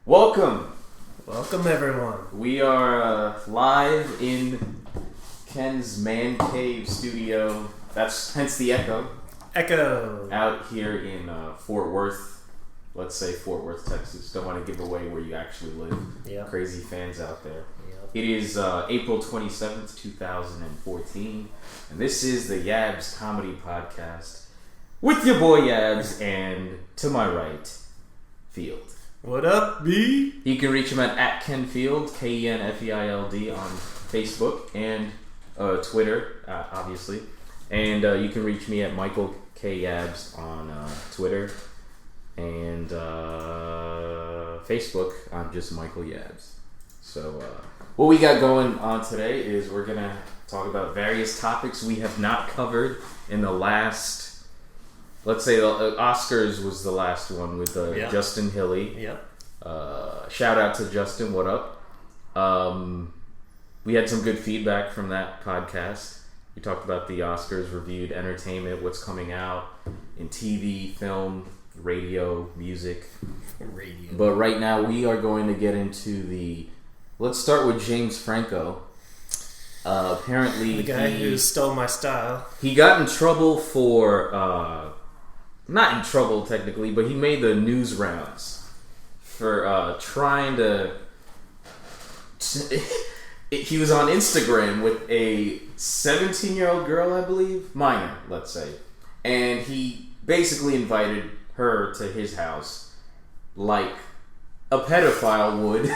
Welcome. Welcome, everyone. We are live in Ken's man cave studio. That's hence the echo. Echo. Out here in Fort Worth. Let's say Fort Worth, Texas. Don't want to give away where you actually live. Yep. Crazy fans out there. Yep. It is April 27th, 2014. And this is the YabsComedy podcast with your boy Yabs and to my right, Field. What up, B? You can reach him at Kenfield, KenFeild on Facebook and Twitter, obviously. And you can reach me at Michael K. Yabs on Twitter and Facebook. I'm just Michael Yabs. So what we got going on today is we're going to talk about various topics we have not covered in the last, let's say the Oscars was the last one with Justin Hilly. Yep. Shout out to Justin, what up? We had some good feedback from that podcast. We talked about the Oscars, reviewed entertainment, what's coming out in TV, film, radio, music. Radio. But right now we are going to get into let's start with James Franco. Apparently the guy who stole my style. He got in trouble for, not in trouble technically, but he made the news rounds for trying to... He was on Instagram with a 17-year-old girl, I believe, minor, let's say, and he basically invited her to his house like a pedophile would.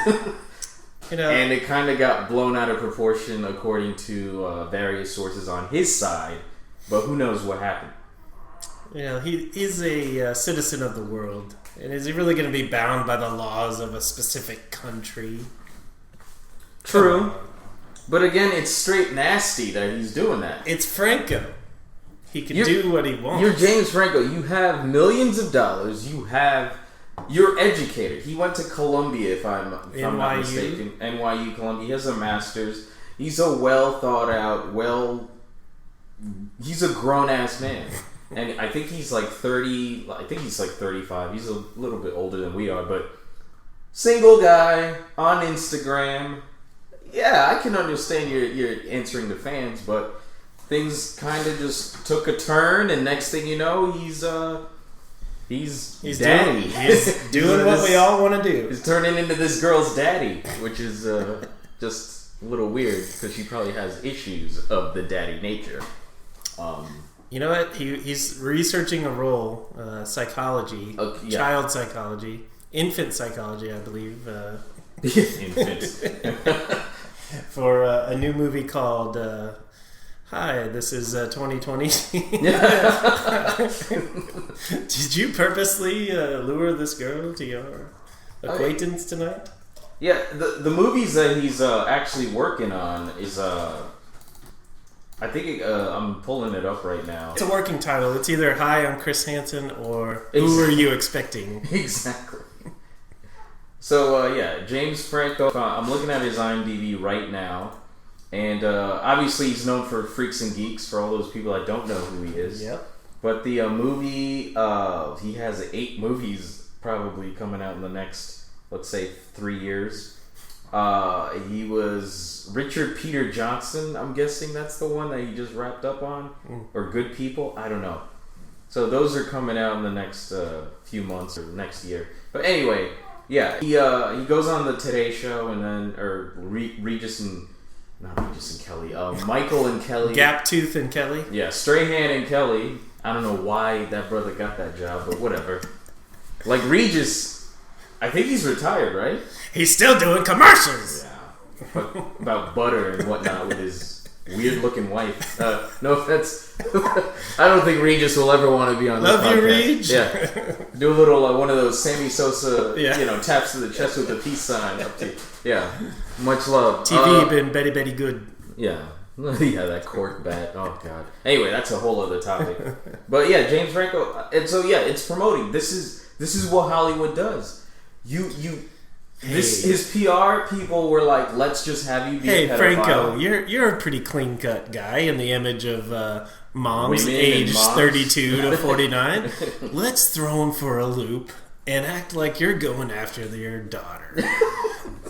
And it kind of got blown out of proportion according to various sources on his side, but who knows what happened. He's a citizen of the world, and is he really going to be bound by the laws of a specific country? True. But again, it's straight nasty that he's doing that. It's Franco. He can do what he wants. You're James Franco. You have millions of dollars. You're educated. He went to Columbia, if I'm not mistaken. NYU, Columbia. He has a master's. He's a well thought out, he's a grown ass man. And I think he's like 30, I think he's like 35. He's a little bit older than we are, but single guy on Instagram. Yeah, I can understand you're answering the fans, but things kind of just took a turn, and next thing you know, he's daddy. He's doing what we all want to do. He's turning into this girl's daddy, which is just a little weird because she probably has issues of the daddy nature. You know what? He's researching a role, psychology, child psychology, infant psychology, I believe. Infant. For a new movie called Hi, this is 2020. Did you purposely lure this girl to your acquaintance tonight? Yeah, the movies that he's actually working on is I think I'm pulling it up right now. It's a working title. It's either Hi, I'm Chris Hansen or Who Were You Expecting? Exactly. So, James Franco, I'm looking at his IMDb right now, and obviously he's known for Freaks and Geeks, for all those people that don't know who he is. Yep. But the movie, he has 8 movies probably coming out in the next, let's say, 3 years. He was Richard Peter Johnson, I'm guessing that's the one that he just wrapped up on, or Good People, I don't know. So those are coming out in the next few months or next year. But anyway... Yeah, he goes on the Today Show and then Michael and Kelly. Gaptooth and Kelly. Yeah, Strahan and Kelly. I don't know why that brother got that job, but whatever. Like Regis, I think he's retired, right? He's still doing commercials. Yeah, about butter and whatnot with his weird-looking wife. No offense. I don't think Regis will ever want to be on this podcast. Love you, Reg. Yeah. Do a little, one of those Sammy Sosa, taps to the chest with the peace sign up to. Yeah. Much love. TV been Betty Good. Yeah. Yeah, that cork bat. Oh, God. Anyway, that's a whole other topic. But, yeah, James Franco. And so, yeah, it's promoting. This is what Hollywood does. His PR people were like, let's just have you be a pedophile. Franco, you're a pretty clean-cut guy in the image of moms aged 32 to 49. Let's throw him for a loop and act like you're going after your daughter.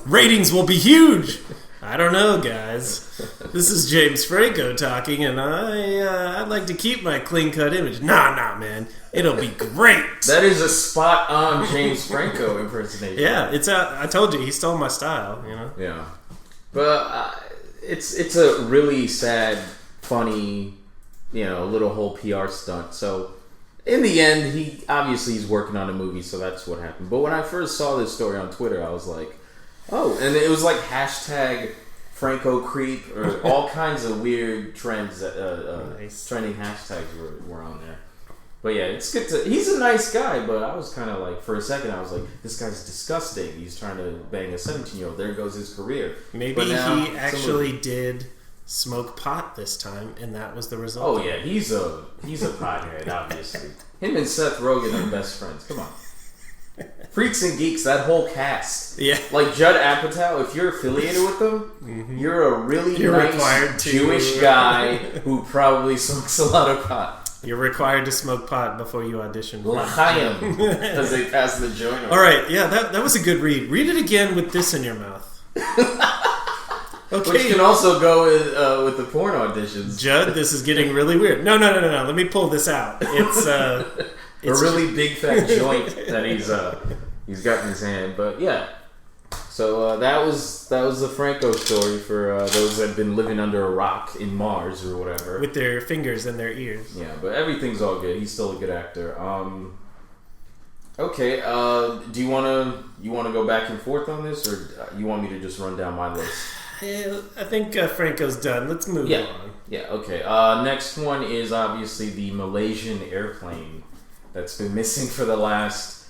Ratings will be huge. I don't know, guys. This is James Franco talking, and I'd like to keep my clean-cut image. Nah, man. It'll be great. That is a spot-on James Franco impersonation. Yeah, I told you, he stole my style, you know? Yeah. But it's a really sad, funny, little whole PR stunt. So, in the end, he's working on a movie, so that's what happened. But when I first saw this story on Twitter, I was like, oh, and it was like hashtag Franco creep or all kinds of weird trends. Nice. Trending hashtags were on there. But yeah, it's good to. He's a nice guy, but I was kind of like, for a second, I was like, this guy's disgusting. He's trying to bang a 17-year-old. There goes his career. Maybe he actually did smoke pot this time, and that was the result. Oh yeah, he's a pothead, obviously. Him and Seth Rogen are best friends. Come on. Freaks and Geeks, that whole cast. Yeah. Like Judd Apatow, if you're affiliated with them, you're a really nice Jewish guy who probably smokes a lot of pot. You're required to smoke pot before you audition. L'chaim, as they pass the joint over. All right, yeah, that was a good read. Read it again with this in your mouth. Okay. Which can also go with the porn auditions. Judd, this is getting really weird. No. Let me pull this out. It's a really big fat joint that he's got in his hand. But yeah, so that was the Franco story for those that have been living under a rock in Mars or whatever, with their fingers in their ears. Yeah, but everything's all good. He's still a good actor. Okay. Do you wanna go back and forth on this, or you want me to just run down my list? I think Franco's done. Let's move on. Yeah. Okay. Next one is obviously the Malaysian airplane that's been missing for the last,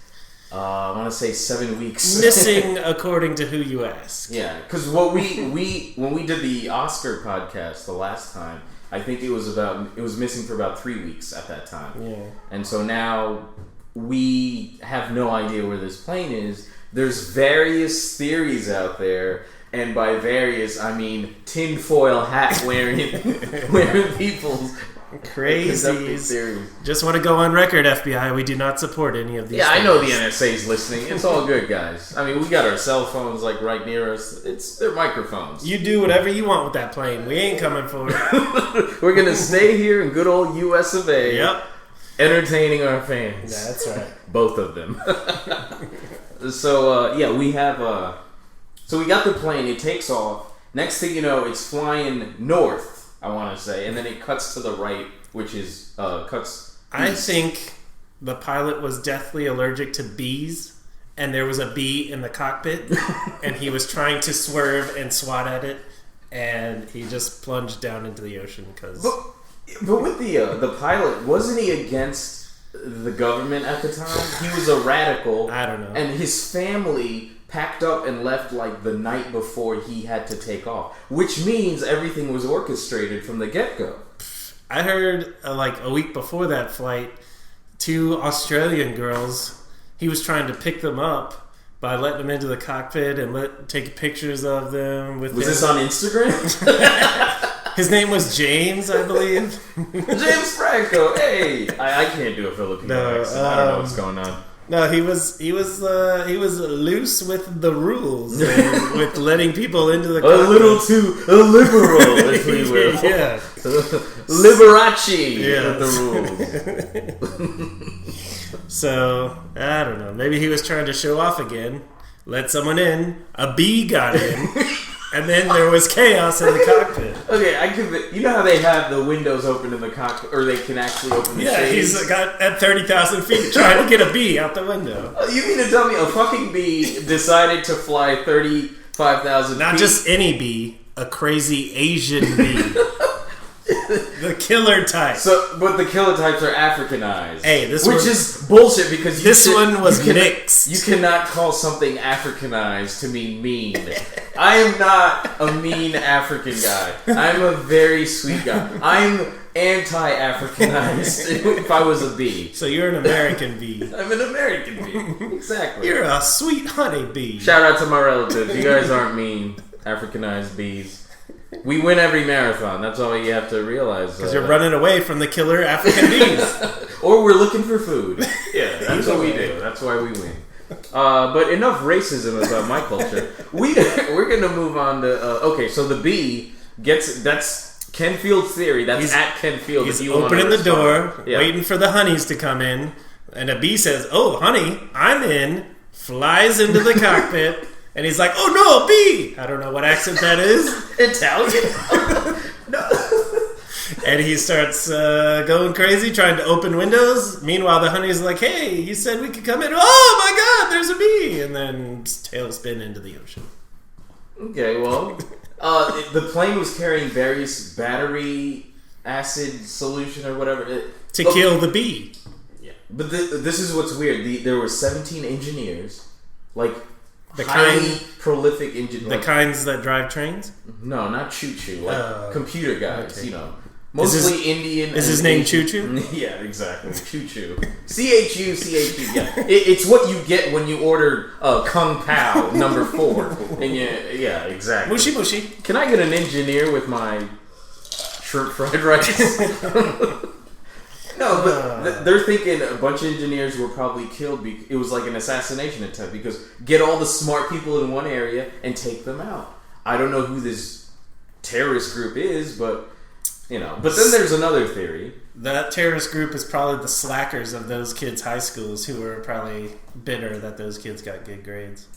I want to say 7 weeks. Missing according to who you ask. Yeah, because when we did the Oscar podcast the last time, I think it was missing for about 3 weeks at that time. Yeah. And so now we have no idea where this plane is. There's various theories out there. And by various, I mean tinfoil hat wearing people's crazies. Just want to go on record, FBI. We do not support any of these. Yeah, things. I know the NSA's listening. It's all good, guys. I mean, we got our cell phones like right near us. They're microphones. You do whatever you want with that plane. We ain't coming for it. We're gonna stay here in good old US of A. Yep. Entertaining our fans. Yeah, that's right. Both of them. So we have. So we got the plane, it takes off. Next thing you know, it's flying north, I want to say. And then it cuts to the right, which is, cuts east. I think the pilot was deathly allergic to bees. And there was a bee in the cockpit. And he was trying to swerve and swat at it. And he just plunged down into the ocean because... But with the pilot, wasn't he against the government at the time? He was a radical. I don't know. And his family... packed up and left like the night before he had to take off, which means everything was orchestrated from the get-go. I heard like a week before that flight, 2 Australian girls, he was trying to pick them up by letting them into the cockpit and take pictures of them with Was this on Instagram? His name was James, I believe. James Franco. Hey, I can't do a Filipino accent. I don't know what's going on. No, he was loose with the rules and with letting people into the cockpit. A little too liberal, if we will. Yeah. Liberace yeah. with the rules. So, I don't know. Maybe he was trying to show off again. Let someone in. A bee got in. And then there was chaos in the cockpit. Okay, you know how they have the windows open in the cockpit, or they can actually open the shades? He's got at 30,000 feet trying to get a bee out the window. You mean to tell me a fucking bee decided to fly 35,000 feet? Not just any bee, a crazy Asian bee. The killer type. But the killer types are Africanized. Hey, which is bullshit because this one was mixed. You cannot call something Africanized to mean mean. I am not a mean African guy. I'm a very sweet guy. I'm anti-Africanized if I was a bee. So you're an American bee. I'm an American bee. Exactly. You're a sweet honey bee. Shout out to my relatives. You guys aren't mean Africanized bees. We win every marathon. That's all you have to realize. Because you're running away from the killer African bees. Or we're looking for food. Yeah, that's what we do. That's why we win. But enough racism about my culture. We're gonna move on to okay. So the bee that's Ken Field's theory. That's at Ken Field. He's opening the door, waiting for the honeys to come in, and a bee says, "Oh, honey, I'm in." Flies into the cockpit, and he's like, "Oh no, a bee!" I don't know what accent that is. Italian. No. And he starts going crazy, trying to open windows. Meanwhile, the honey's like, "Hey, you said we could come in." "Oh my God, there's a bee!" And then tailspin into the ocean. Okay, well, the plane was carrying various battery acid solution or whatever to kill the bee. Yeah, but this is what's weird. There were 17 engineers, like the highly prolific engineers. The kinds that drive trains? No, not choo-choo. Like computer guys, okay. you know. Mostly Indian. Is his name Choo Choo? Yeah, exactly. Choo Choo. CHU. Yeah, it's what you get when you order Kung Pao No. 4. And yeah, exactly. Mushy mushy. Can I get an engineer with my shrimp fried rice? No, but they're thinking a bunch of engineers were probably killed. It was like an assassination attempt because get all the smart people in one area and take them out. I don't know who this terrorist group is, but. You know, but then there's another theory. That terrorist group is probably the slackers of those kids' high schools who were probably bitter that those kids got good grades.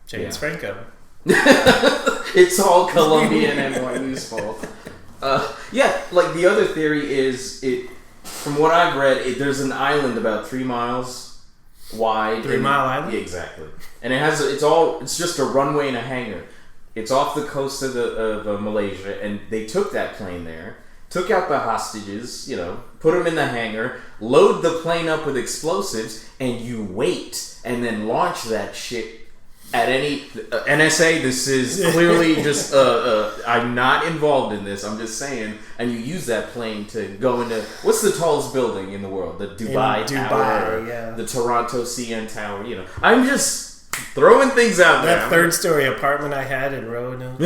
James Franco. It's all Colombian NYU's fault. Like the other theory is from what I've read, there's an island about 3 miles wide. 3 Mile Island? Yeah, exactly. And it's just a runway and a hangar. It's off the coast of Malaysia, and they took that plane there. Took out the hostages, you know, put them in the hangar, load the plane up with explosives, and you wait, and then launch that shit at any... NSA, this is clearly just... I'm not involved in this, I'm just saying. And you use that plane to go into... What's the tallest building in the world? The Dubai Tower? Yeah. The Toronto CN Tower, you know. I'm just... throwing things out there. That third-story apartment I had in Roanoke.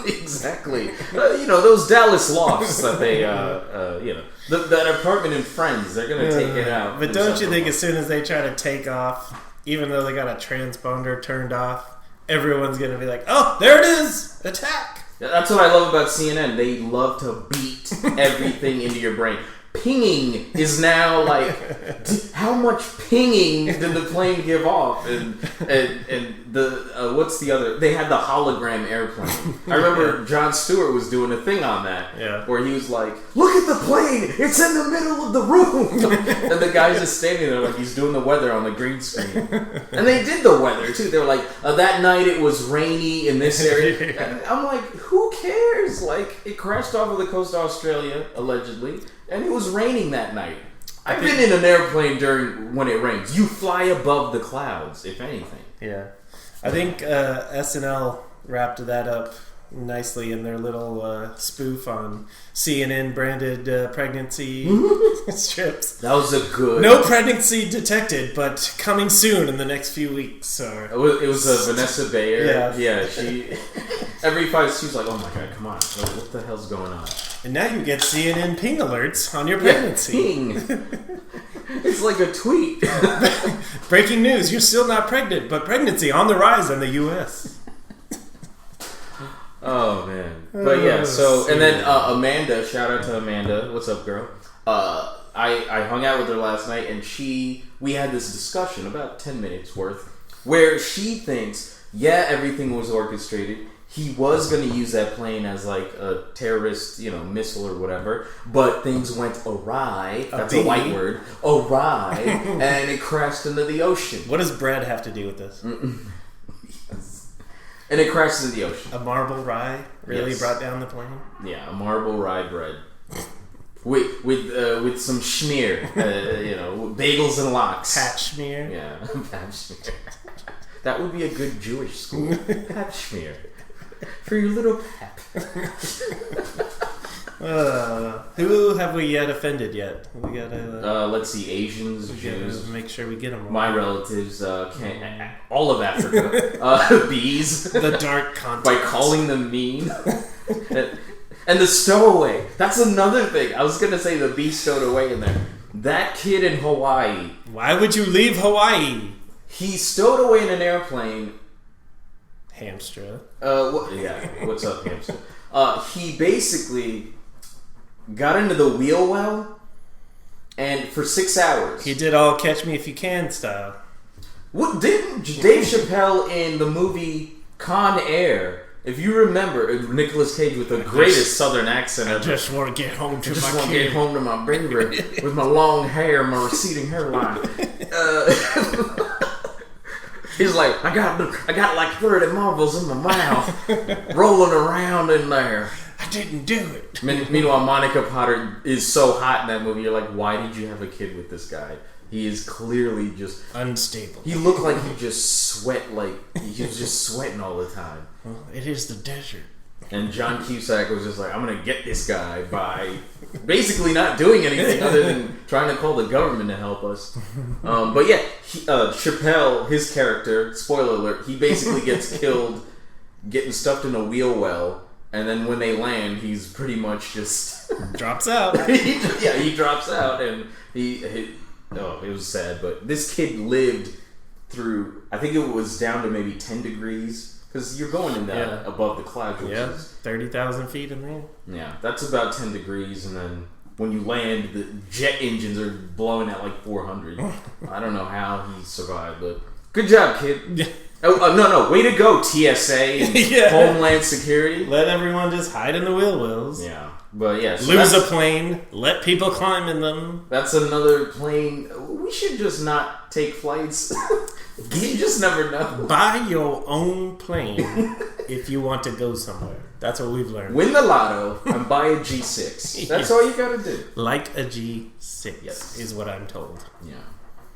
Exactly. You know, those Dallas lofts that they, you know, that apartment in Friends, they're going to take it out. But don't you think as soon as they try to take off, even though they got a transponder turned off, everyone's going to be like, "Oh, there it is! Attack!" That's what I love about CNN. They love to beat everything into your brain. Pinging is now like how much pinging did the plane give off, and the what's the other? They had the hologram airplane. I remember Jon Stewart was doing a thing on that, where he was like, "Look at the plane! It's in the middle of the room," and the guy's just standing there like he's doing the weather on the green screen. And they did the weather too. They were like, that night it was rainy in this area. And I'm like, who cares? Like it crashed off of the coast of Australia allegedly. And it was raining that night. I've been in an airplane when it rains. You fly above the clouds, if anything. Yeah. I think SNL wrapped that up nicely in their little spoof on CNN branded pregnancy strips. That was a good... No pregnancy detected, but coming soon in the next few weeks. Or... It was Vanessa Bayer. Yeah, she... Every 5 she's like, "Oh my God, come on. What the hell's going on?" And now you get CNN ping alerts on your pregnancy. Yeah, ping. It's like a tweet. Breaking news, you're still not pregnant, but pregnancy on the rise in the U.S. Oh, man. But yeah, so... And then Amanda, shout out to Amanda. What's up, girl? I hung out with her last night, and we had this discussion, about 10 minutes worth, where she thinks, everything was orchestrated. He was going to use that plane as like a terrorist, you know, missile or whatever, but things went awry. That's a white word. Awry. And it crashed into the ocean. What does bread have to do with this? Yes. And it crashed into the ocean. A marble rye really brought down the plane? Yeah, a marble rye bread. With some schmear, you know, bagels and lox. Pat schmear? Yeah, pat schmear. That would be a good Jewish school. Pat schmear. For your little pep. Who have we yet offended yet? We gotta. Let's see, Asians, Jews. Make sure we get them. My relatives, all of Africa, bees. The dark continent. By calling them mean. And the stowaway. That's another thing. I was gonna say the bee stowed away in there. That kid in Hawaii. Why would you leave Hawaii? He stowed away in an airplane. Hamster. What's up, hamster? He basically got into the wheel well, and for 6 hours. He did all Catch Me If You Can style. What didn't Dave Chappelle in the movie Con Air? If you remember, Nicolas Cage with the greatest Southern accent. I just want to get home to my kid. I just want to get home to my baby with my long hair, my receding hairline. He's like, I got like 30 marbles in my mouth, rolling around in there. I didn't do it. Meanwhile, Monica Potter is so hot in that movie. You're like, why did you have a kid with this guy? He is clearly just unstable. He looked like he just sweat, like he was just sweating all the time. Well, it is the desert. And John Cusack was just like, I'm gonna get this guy by basically not doing anything other than trying to call the government to help us. But yeah, Chappelle, his character, spoiler alert, he basically gets killed getting stuffed in a wheel well, and then when they land, he's pretty much just drops out. he drops out, and it was sad. But this kid lived through, I think it was down to maybe 10 degrees. Because you're going in that above the clouds. Which is 30,000 feet in there. Yeah, that's about 10 degrees, and then when you land, the jet engines are blowing at like 400. I don't know how he survived, but good job, kid. No, way to go, TSA and Homeland Security. Let everyone just hide in the wheel wells. Yeah, but yeah. So lose a plane, let people climb in them. That's another plane. We should just not take flights. You just never know. Buy your own plane if you want to go somewhere. That's what we've learned. Win the lotto and buy a G6. That's all you gotta do. Like a G6 is what I'm told. Yeah.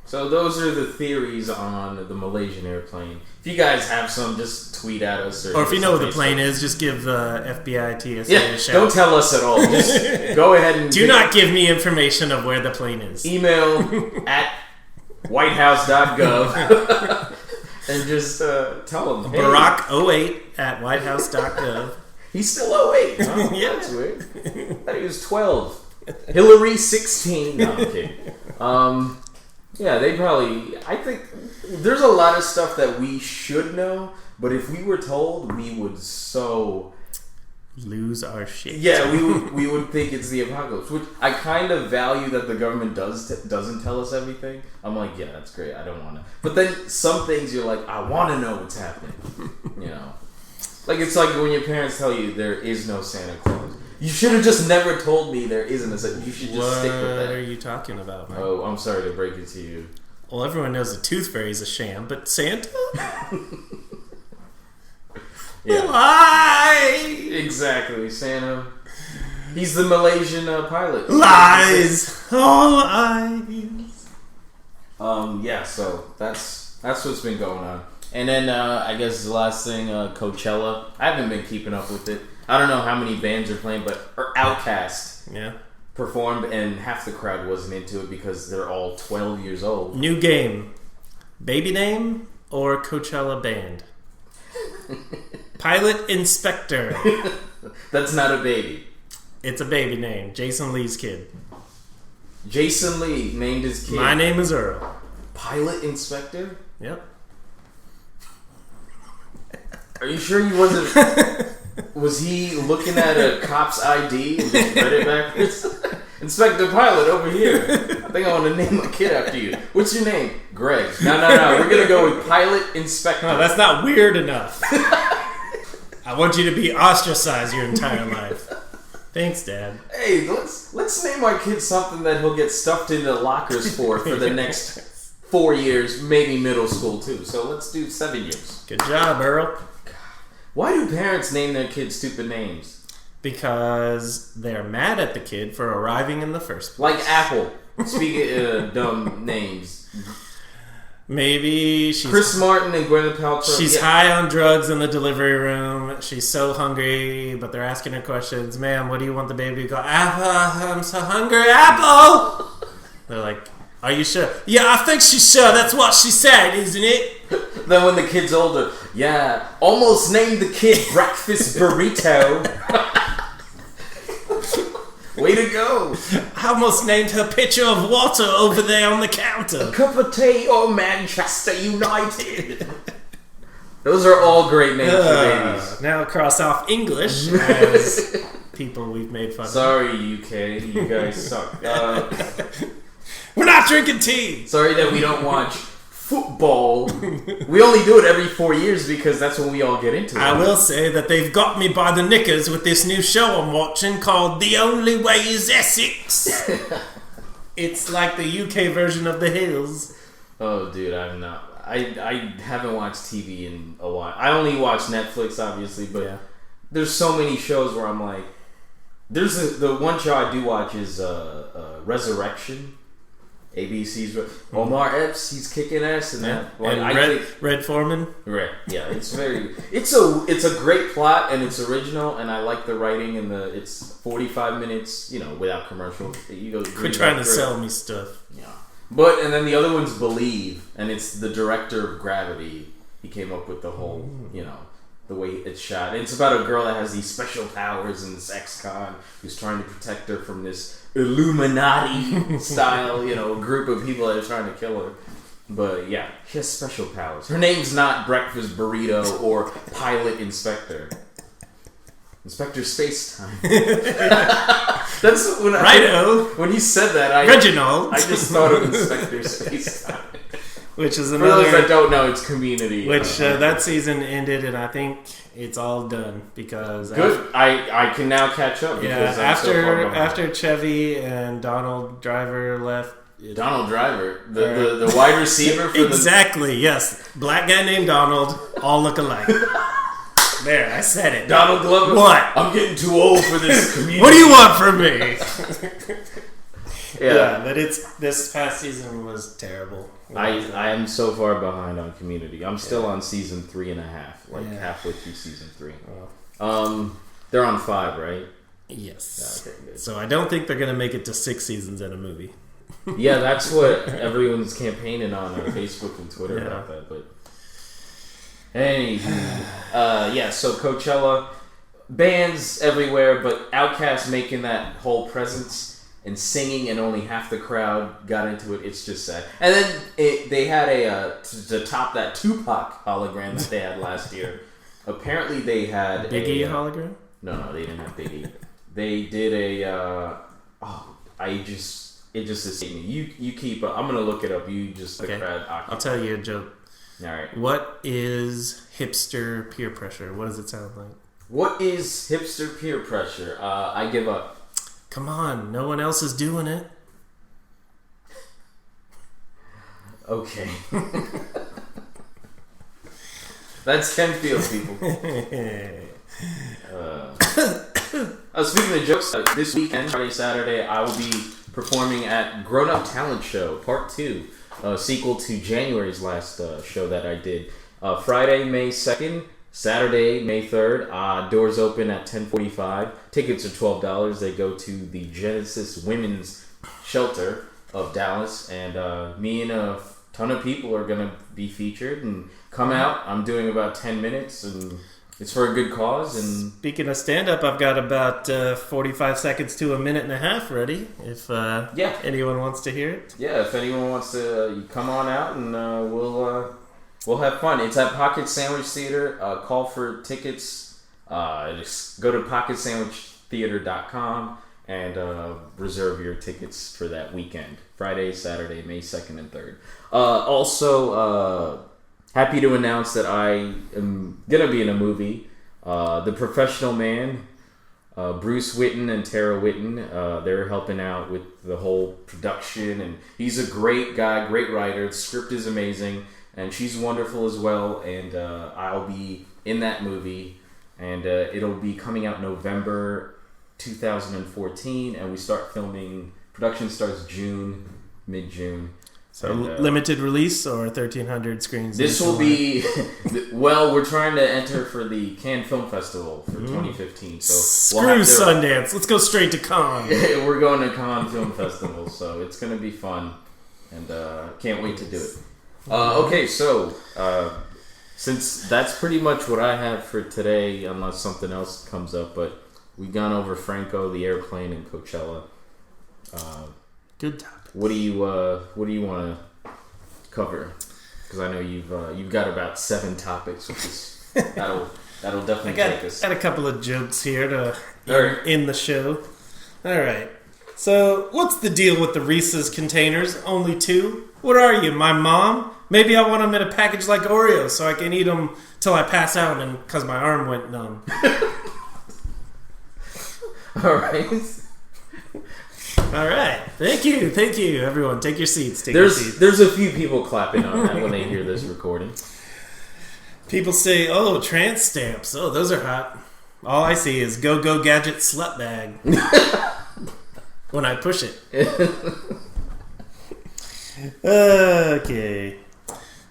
So those are the theories on the Malaysian airplane. If you guys have some, just tweet at us. Or if you know what the plane is, just give the FBI, TSA a shout. Don't tell us at all. Just go ahead and... Do not give me information of where the plane is. Email at whitehouse.gov and just tell them. Hey. Barack08 at whitehouse.gov. He's still 08. Huh? Yeah. That's weird. I thought he was 12. Hillary 16. No, I'm kidding. Yeah, they probably... I think there's a lot of stuff that we should know, but if we were told, we would so... lose our shit. Yeah, we would think it's the apocalypse, which I kind of value that the government doesn't tell us everything. I'm like, yeah, that's great. I don't want to. But then some things you're like, I want to know what's happening. You know, like it's like when your parents tell you there is no Santa Claus. You should have just never told me there isn't a Santa. You should just stick with that. What are you talking about, man? Oh, I'm sorry to break it to you. Well, everyone knows the Tooth Fairy's a sham, but Santa? Yeah. Why? Exactly, Santa. He's the Malaysian pilot. Lies. All lies. Yeah. So that's what's been going on. And then I guess the last thing, Coachella. I haven't been keeping up with it. I don't know how many bands are playing, but Outkast performed, and half the crowd wasn't into it because they're all 12 years old. New game: baby name or Coachella band? Pilot Inspector. That's not a baby. It's a baby name. Jason Lee's kid. Jason Lee named his kid. My name is Earl. Pilot Inspector? Yep. Are you sure he wasn't... Was he looking at a cop's ID and just read it backwards? Inspector Pilot over here. I think I want to name my kid after you. What's your name? Greg. No. We're going to go with Pilot Inspector. No, that's not weird enough. I want you to be ostracized your entire life. Thanks, Dad. Hey, let's name our kid something that he'll get stuffed into lockers for the next 4 years, maybe middle school too. So let's do 7 years. Good job, Earl. Why do parents name their kids stupid names? Because they're mad at the kid for arriving in the first place. Like Apple. Speaking of dumb names. Maybe she's... Chris Martin and Gwyneth Paltrow. She's high on drugs in the delivery room. She's so hungry, but they're asking her questions. Ma'am, what do you want the baby to go? Apple, I'm so hungry. Apple! They're like, are you sure? Yeah, I think she's sure. That's what she said, isn't it? Then when the kid's older, yeah, almost named the kid Breakfast Burrito. Way to go! I almost named her pitcher of water over there on the counter. A cup of tea or Manchester United. Those are all great names for babies. Now cross off English as people we've made fun of. Sorry, UK. You guys suck. We're not drinking tea! Sorry that we don't watch football. We only do it every 4 years because that's when we all get into it. I will say that they've got me by the knickers with this new show I'm watching called The Only Way is Essex. It's like the UK version of The Hills. Oh, dude, I'm not. I haven't watched TV in a while. I only watch Netflix, obviously, but there's so many shows where I'm like, there's the one show I do watch is Resurrection. ABC's Omar Epps, he's kicking ass in that. Like, and Red Foreman. Right, yeah, it's a great plot and it's original and I like the writing and it's 45 minutes, without commercial. Quit trying to sell me stuff. Yeah, and then the other one's Believe, and it's the director of Gravity. He came up with the whole, the way it's shot. It's about a girl that has these special powers and this ex-con who's trying to protect her from this Illuminati style, group of people that are trying to kill her. But yeah, she has special powers. Her name's not Breakfast Burrito or Pilot Inspector. Inspector Spacetime. That's when when you said that, Reginald. I just thought of Inspector Spacetime. Which is For another. those that don't know, it's Community. Which that season ended, and I think it's all done because good. I can now catch up. Because after Chevy and Donald Driver left. Donald Driver, the wide receiver for exactly. Yes, black guy named Donald, all look alike. There, I said it. Donald Glover. What? I'm getting too old for this Community. What do you want from me? Yeah, but this past season was terrible. I am so far behind on Community. I'm still on season 3.5, halfway through season 3. They're on 5, right? Yes. Okay, good. So I don't think they're gonna make it to 6 seasons in a movie. Yeah, that's what everyone's campaigning on Facebook and Twitter about that. But anyway, so Coachella, bands everywhere, but Outkast making that whole presence and singing, and only half the crowd got into it. It's just sad. And then they had to top that Tupac hologram that they had last year. Apparently, they had Biggie hologram. No, they didn't have Biggie. They did it just escaped me. You keep. I'm gonna look it up. You just the crowd. I'll tell you a joke. All right. What is hipster peer pressure? What does it sound like? What is hipster peer pressure? I give up. Come on, no one else is doing it. Okay. That's Ken Field, people. Speaking of jokes, this weekend, Friday, Saturday, I will be performing at Grown Up Talent Show, Part 2, sequel to January's last show that I did. Friday, May 2nd. Saturday, May 3rd, doors open at 10:45. Tickets are $12. They go to the Genesis Women's Shelter of Dallas. And me and a ton of people are going to be featured. And come out. I'm doing about 10 minutes. And it's for a good cause. And speaking of stand-up, I've got about 45 seconds to a minute and a half ready. If anyone wants to hear it. Yeah, if anyone wants to, come on out and we'll have fun. It's at Pocket Sandwich Theater. Call for tickets. Just go to pocketsandwichtheater.com and reserve your tickets for that weekend. Friday, Saturday, May 2nd and 3rd. Also, happy to announce that I am going to be in a movie. The Professional Man. Bruce Witten and Tara Witten, they're helping out with the whole production. And he's a great guy, great writer. The script is amazing. And she's wonderful as well, and I'll be in that movie, and it'll be coming out November 2014, and we start filming, production starts mid-June. So limited release or 1,300 screens? This will be, we're trying to enter for the Cannes Film Festival for 2015. So screw Sundance, let's go straight to Cannes. We're going to Cannes Film Festival, so it's going to be fun, and can't wait to do it. Okay, so since that's pretty much what I have for today, unless something else comes up, but We've gone over Franco, the airplane, and Coachella. Good topic. What do you want to cover? Because I know you've got about 7 topics, which is that'll definitely take us. I got a couple of jokes here to end the show. All right. So, what's the deal with the Reese's containers? Only 2? What are you, my mom? Maybe I want them in a package like Oreos so I can eat them till I pass out and because my arm went numb. All right. All right. Thank you, everyone. Take your seats. There's a few people clapping on that when they hear this recording. People say, "Oh, trans stamps. Oh, those are hot." All I see is "Go Gadget Slut Bag" when I push it. Okay.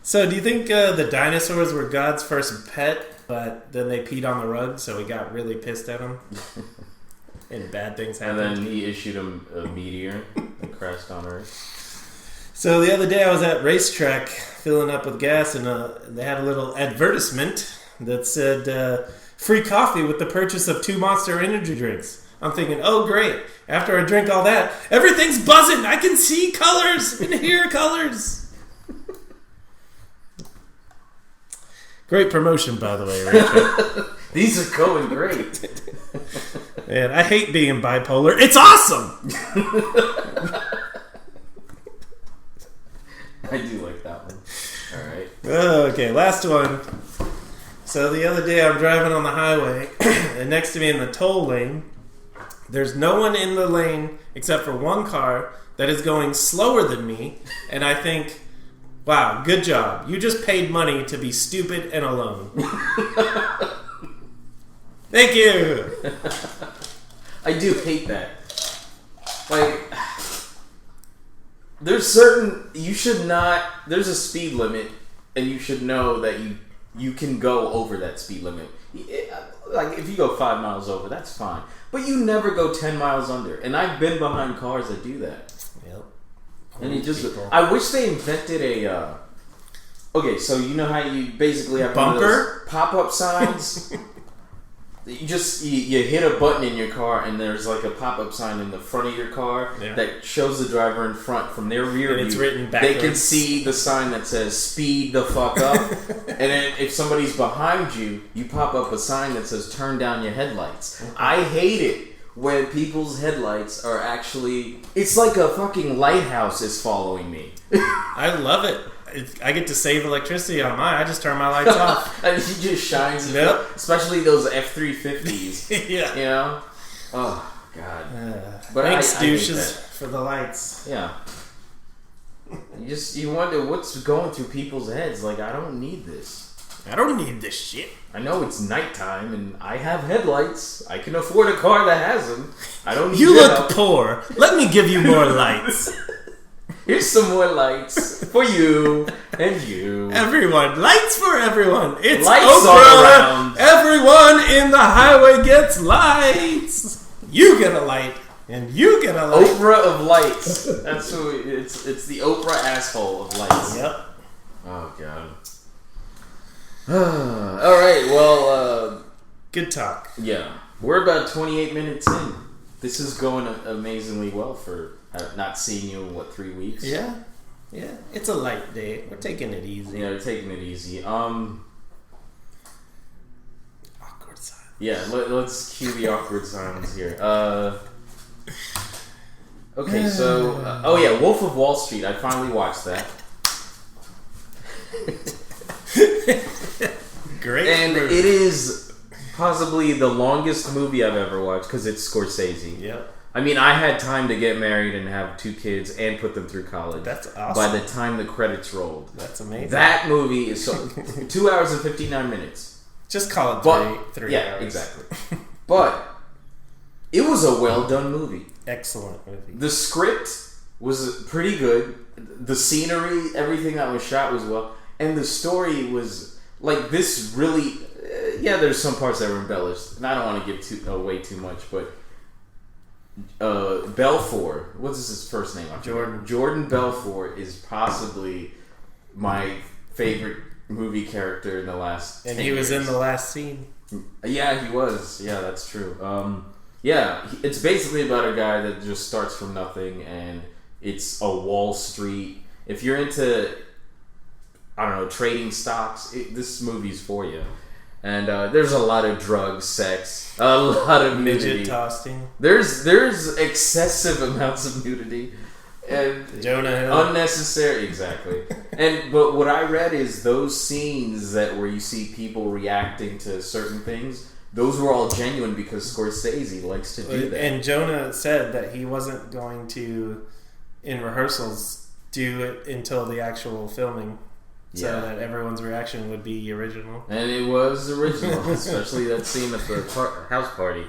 So, do you think the dinosaurs were God's first pet, but then they peed on the rug, so he got really pissed at them? And bad things happened. And then he issued him a meteor that crashed on Earth. So the other day I was at Racetrack filling up with gas, and they had a little advertisement that said free coffee with the purchase of 2 Monster energy drinks. I'm thinking, oh great, after I drink all that, everything's buzzing. I can see colors and hear colors. Great promotion, by the way, Racetrack. These are going great. Man, I hate being bipolar. It's awesome! I do like that one. Alright. Okay, last one. So the other day I'm driving on the highway, and next to me in the toll lane, there's no one in the lane except for one car that is going slower than me, and I think, wow, good job. You just paid money to be stupid and alone. Thank you! I do hate that. Like, there's a speed limit, and you should know that you can go over that speed limit. Like, if you go 5 miles over, that's fine. But you never go 10 miles under. And I've been behind cars that do that. Yep. And I wish they invented a, okay, so you know how you basically have bumper pop-up signs? You hit a button in your car, and there's like a pop-up sign in the front of your car that shows the driver in front from their rear view. It's written backwards. They can see the sign that says "Speed the fuck up," and then if somebody's behind you, you pop up a sign that says "Turn down your headlights." I hate it when people's headlights are actually. It's like a fucking lighthouse is following me. I love it. I get to save electricity on mine. I just turn my lights off. And he just shines. Yep. Especially those F-350s. Yeah. You know? Oh, God. But thanks, douches, for the lights. Yeah. You wonder what's going through people's heads. Like, I don't need this. I don't need this shit. I know it's nighttime, and I have headlights. I can afford a car that has them. I don't need You look poor. Let me give you more lights. Here's some more lights for you and you. Everyone. Lights for everyone. It's lights Oprah. all around. Everyone in the highway gets lights. You get a light. And you get a light. Oprah of lights. That's who it's the Oprah asshole of lights. Yep. Oh, God. Alright, well, good talk. Yeah. We're about 28 minutes in. This is going amazingly well for not seeing you in, 3 weeks? Yeah. Yeah. It's a light day. We're taking it easy. Yeah, we're taking it easy. Awkward silence. Yeah, let's cue the awkward silence here. Okay, so... Wolf of Wall Street. I finally watched that. Great. And it is possibly the longest movie I've ever watched because it's Scorsese. Yep. I mean, I had time to get married and have 2 kids and put them through college. That's awesome. By the time the credits rolled. That's amazing. That movie is 2 hours and 59 minutes. Just call it 3 yeah, hours. Exactly. But it was a well done movie. Excellent movie. The script was pretty good. The scenery, everything that was shot was well. And the story was like this really... there's some parts that were embellished. And I don't want to give away too much, but... Belfort, what's his first name? Jordan Belfort is possibly my favorite movie character in the last. And 10 he was years. in the last scene. Yeah, he was. Yeah, that's true. Yeah, it's basically about a guy that just starts from nothing, and it's a Wall Street. If you're into, I don't know, trading stocks, this movie's for you. And there's a lot of drugs, sex, a lot of nudity. Midget tossing. There's excessive amounts of nudity. And Jonah Hill. Unnecessary, exactly. But what I read is those scenes where you see people reacting to certain things, those were all genuine because Scorsese likes to do that. And Jonah said that he wasn't going to, in rehearsals, do it until the actual filming, so that everyone's reaction would be original. And it was original, especially that scene at the house party.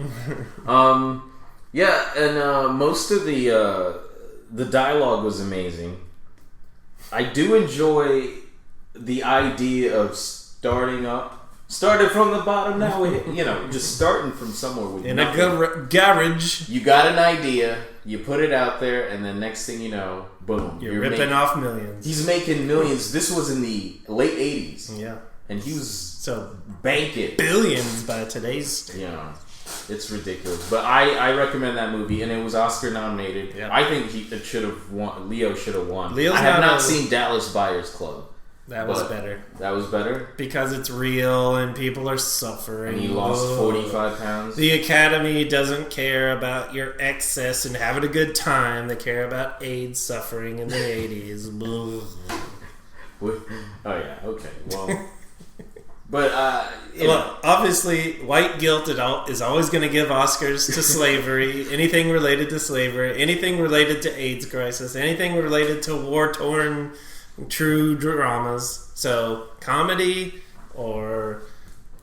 Most of the dialogue was amazing. I do enjoy the idea of started from the bottom. Now just starting from somewhere with in nothing. a garage. You got an idea, you put it out there, and then next thing you know, boom, you're ripping off millions. He's making millions. This was in the late 80s. Yeah, and he was banking billions by today's standards. Yeah. It's ridiculous, but I recommend that movie, and it was Oscar nominated. Yeah. I think it should have won. Leo should have won. I have not seen Dallas Buyers Club. That was better. That was better because it's real and people are suffering. And he lost 45 pounds. The Academy doesn't care about your excess and having a good time. They care about AIDS suffering in the 80s. Oh yeah. Okay. Well. But look, obviously, white guilt is always going to give Oscars to slavery, anything related to slavery, anything related to AIDS crisis, anything related to war-torn true dramas. So comedy or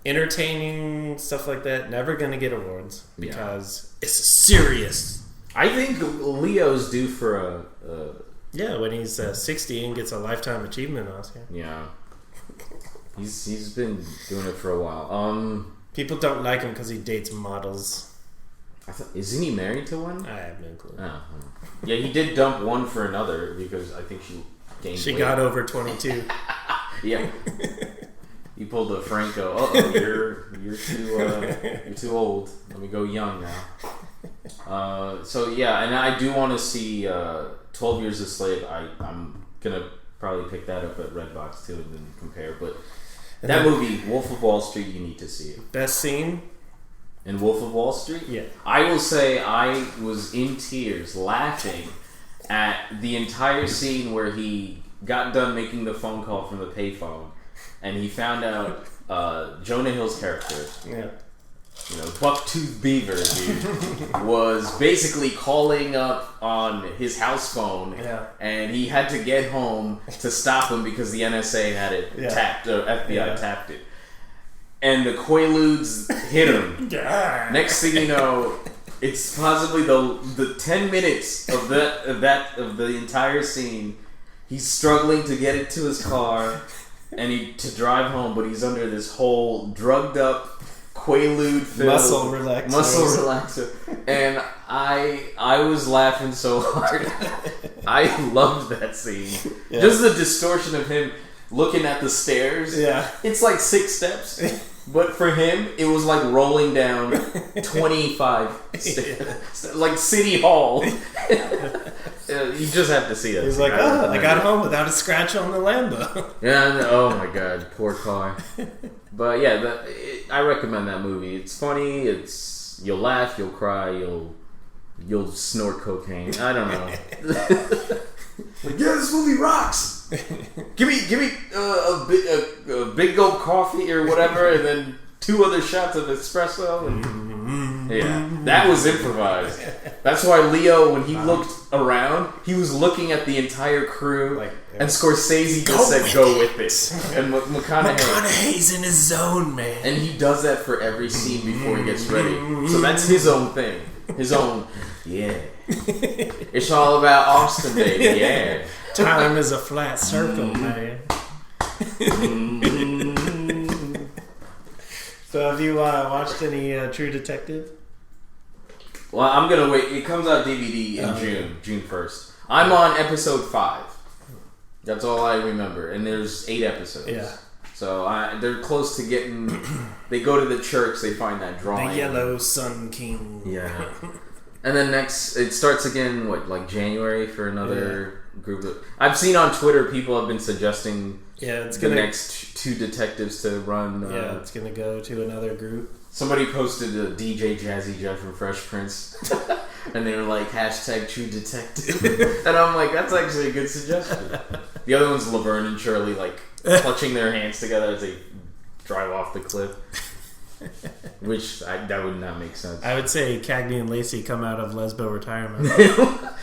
entertaining stuff like that never going to get awards because it's serious. I think Leo's due for when he's 60 and gets a Lifetime Achievement Oscar. Yeah. He's been doing it for a while. People don't like him because he dates models. Isn't he married to one? I have no clue. Oh. Yeah, he did dump one for another because I think she gained weight. Got over 22. Yeah. He pulled a Franco. You're too old. Let me go young now. And I do want to see 12 Years a Slave. I'm gonna probably pick that up at Redbox too and then compare, but. That movie, Wolf of Wall Street, you need to see it. Best scene? In Wolf of Wall Street? Yeah. I will say I was in tears laughing at the entire scene where he got done making the phone call from the payphone and he found out Jonah Hill's character, Bucktooth Beaver, dude, was basically calling up on his house phone, and he had to get home to stop him because the NSA had it tapped, or FBI tapped it, and the Quaaludes hit him. Next thing you know, it's possibly the 10 minutes of the entire scene. He's struggling to get it to his car and to drive home, but he's under this whole drugged up. Quaalude muscle relaxer, and I was laughing so hard. I loved that scene. Yeah. Just the distortion of him looking at the stairs. Yeah, it's like 6 steps, but for him it was like rolling down 25 stairs, like City Hall. You just have to see that. He's like, I got home without a scratch on the Lambo. Yeah. Oh my god, poor car. But yeah, I recommend that movie. It's funny. You'll laugh, you'll cry, you'll snort cocaine. I don't know. This movie rocks. Give me a big gulp coffee or whatever, and then 2 other shots of espresso. And, that was improvised. That's why Leo, when he looked around, he was looking at the entire crew, and Scorsese just said, "Go with it." And McConaughey's in his zone, man. And he does that for every scene before he gets ready. So that's his own thing. His own, It's all about Austin, baby, yeah. Time is a flat circle, man. So have you watched any True Detective? Well, I'm going to wait. It comes out DVD in June 1st. I'm on episode 5. That's all I remember. And there's 8 episodes. Yeah. So they're close to getting. They go to the church. They find that drawing. The Yellow Sun King. Yeah. And then next, it starts again. Like January for another group of. I've seen on Twitter people have been suggesting. Yeah, it's the next 2 detectives to run. It's gonna go to another group. Somebody posted a DJ Jazzy Jeff from Fresh Prince, and they were like #True Detective, and I'm like, that's actually a good suggestion. The other one's Laverne and Shirley clutching their hands together as they drive off the cliff, which that would not make sense. I would say Cagney and Lacey come out of lesbo retirement.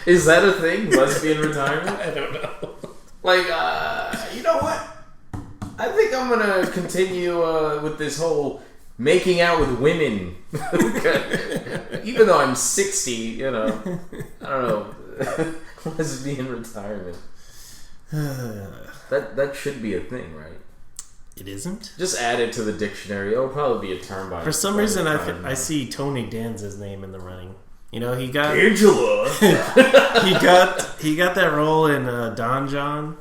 Is that a thing? Lesbian retirement? I don't know. You know what? I think I'm gonna continue with this whole making out with women. Even though I'm 60, I don't know. Lesbian retirement. That should be a thing, right? It isn't? Just add it to the dictionary. It'll probably be a term by. For some reason, I see Tony Danza's name in the running. He got Angela. he got that role in Don John,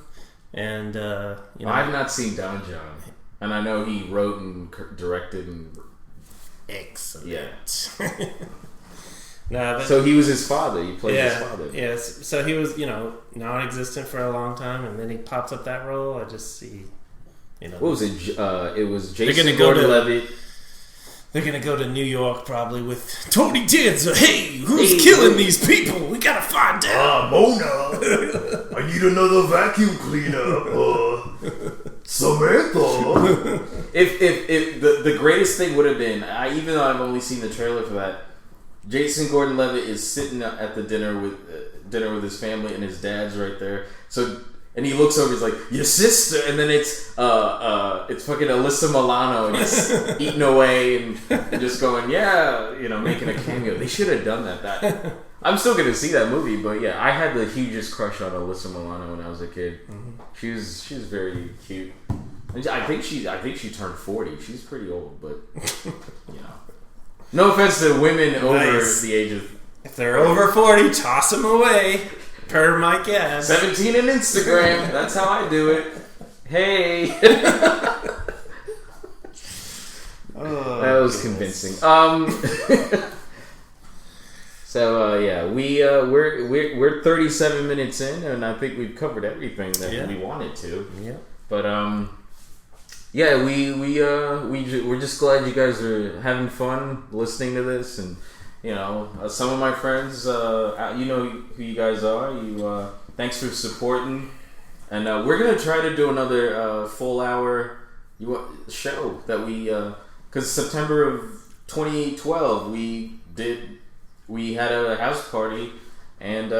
and I've not seen Don John, and I know he wrote and directed and. Excellent. Yeah. No, so he was his father. He played his father. Yes. So he was, non-existent for a long time, and then he pops up that role. I just see, What was it? It was Jason Gordon-Levitt. They're gonna go to New York probably with Tony Danza. Hey, who's killing these people? We gotta find out. Mona, I need another vacuum cleaner. Samantha. If the greatest thing would have been, even though I've only seen the trailer for that, Jason Gordon-Levitt is sitting at the dinner with his family, and his dad's right there. So. And he looks over, he's like, your sister, and then it's fucking Alyssa Milano, and he's eating away and just going, making a cameo. They should have done that. I'm still gonna see that movie, but yeah, I had the hugest crush on Alyssa Milano when I was a kid. Mm-hmm. She was very cute. I think she turned 40. She's pretty old, but no offense to women over the age of. If they're over 40, toss them away. Per my guess. 17 on Instagram. That's how I do it. Hey. That was convincing. We're 37 minutes in, and I think we've covered everything that we wanted to. Yeah. But we're just glad you guys are having fun listening to this, and. Some of my friends, you know who you guys are. Thanks for supporting, and we're gonna try to do another full hour show that because September of 2012 we had a house party, and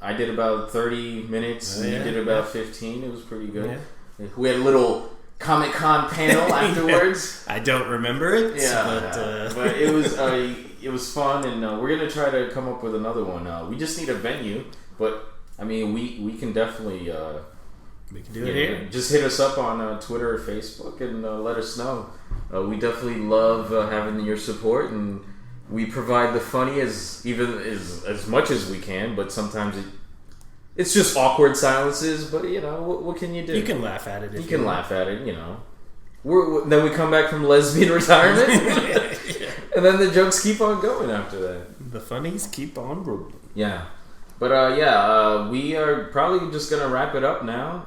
I did about 30 minutes, and you did about 15. It was pretty good. Yeah. We had a little Comic-Con panel afterwards. I don't remember it. But it was fun, and we're gonna try to come up with another one. We just need a venue, but I mean, we can definitely we can do it here. Just hit us up on Twitter or Facebook and let us know. We definitely love having your support, and we provide the funny as much as we can. But sometimes it's just awkward silences. But what can you do? You can laugh at it. You can laugh at it. Then we come back from lesbian retirement, and then the jokes keep on going after that. The funnies keep on rolling. Yeah, but we are probably just gonna wrap it up now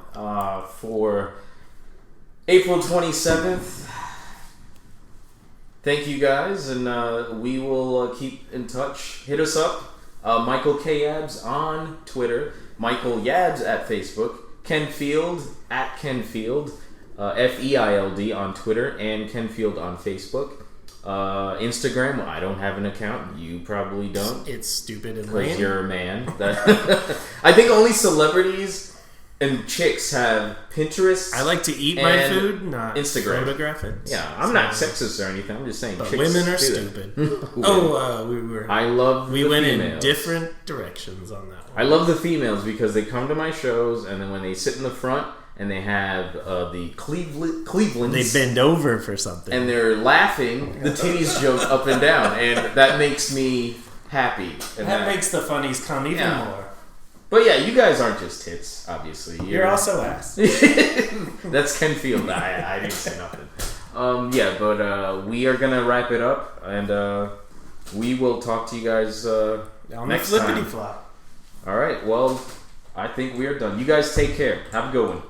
for April 27th. Thank you guys, and we will keep in touch. Hit us up, Michael K. Yabs on Twitter, Michael Yabs at Facebook, Ken Field at Ken Field. FEILD on Twitter, and Ken Field on Facebook. Instagram, well, I don't have an account. You probably don't. It's stupid and lame. Because you're a man. I think only celebrities and chicks have Pinterest. I like to eat my food, not Instagram. Photograph it. Yeah, I'm not sexist or anything. I'm just saying but chicks women are do stupid. We went females. in different directions on that one. I love the females because they come to my shows, and then when they sit in the front, and they have the Clevelands. They bend over for something. And they're laughing the titties joke up and down. And that makes me happy. And that makes the funnies come even more. But yeah, you guys aren't just tits, obviously. You're also ass. That's Ken Field. I didn't say nothing. Yeah, but we are gonna wrap it up, and we will talk to you guys next time. Flop. All right. Well, I think we are done. You guys take care. Have a good one.